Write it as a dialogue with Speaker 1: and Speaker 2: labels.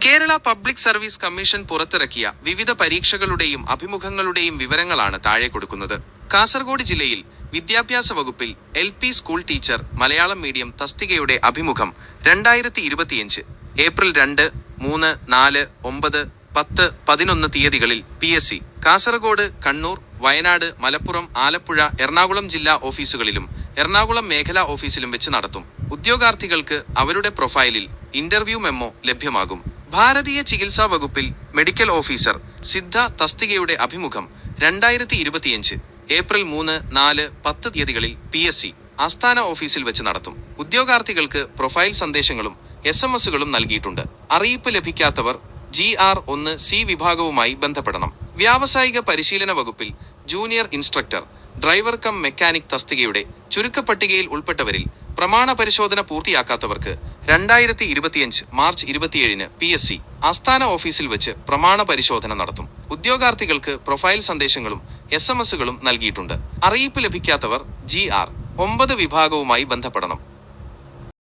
Speaker 1: Kerala public service commission പുറത്തിറക്കിയ വിവിധ പരീക്ഷകളുടെയും അഭിമുഖങ്ങളുടെയും വിവരങ്ങളാണ് താഴെ കൊടുക്കുന്നത്. കാസർഗോഡ് ജില്ലയിൽ വിദ്യാഭ്യാസ വകുപ്പിൽ LP school teacher Malayalam medium തസ്തികയുടെ അഭിമുഖം 2025 ഏപ്രിൽ 2, 3, 4, 9, 10, 11 തീയതികളിൽ PSC കാസർഗോഡ്, കണ്ണൂർ, വയനാട്, മലപ്പുറം, ആലപ്പുഴ, എറണാകുളം ജില്ലാ ഓഫീസുകളിലും എറണാകുളം മേഖലാ ഓഫീസിലും വെച്ച് നടത്തും. ഉദ്യോഗാർത്ഥികൾക്ക് അവരുടെ പ്രൊഫൈലിൽ ഇന്റർവ്യൂ മെമ്മോ ലഭ്യമാകും. ഭാരതീയ ചികിത്സാ വകുപ്പിൽ മെഡിക്കൽ ഓഫീസർ സിദ്ധ തസ്തികയുടെ അഭിമുഖം 2025 ഏപ്രിൽ 3, 4, 10 തീയതികളിൽ PSC ആസ്ഥാന ഓഫീസിൽ വെച്ച് നടത്തും. ഉദ്യോഗാർത്ഥികൾക്ക് പ്രൊഫൈൽ സന്ദേശങ്ങളും SMS-കളും നൽകിയിട്ടുണ്ട്. അറിയിപ്പ് ലഭിക്കാത്തവർ GR1C വിഭാഗവുമായി ബന്ധപ്പെടണം. വ്യാവസായിക പരിശീലന വകുപ്പിൽ junior instructor, driver cum mechanic തസ്തികയുടെ ചുരുക്കപ്പട്ടികയിൽ ഉൾപ്പെട്ടവരിൽ പ്രമാണ പരിശോധന പൂർത്തിയാക്കാത്തവർക്ക് 2025 മാർച്ച് 27 PSC ആസ്ഥാന ഓഫീസിൽ വെച്ച് പ്രമാണ പരിശോധന നടത്തും. ഉദ്യോഗാർത്ഥികൾക്ക് പ്രൊഫൈൽ സന്ദേശങ്ങളും SMS-കളും നൽകിയിട്ടുണ്ട്. അറിയിപ്പ് ലഭിക്കാത്തവർ GR9 വിഭാഗവുമായി ബന്ധപ്പെടണം.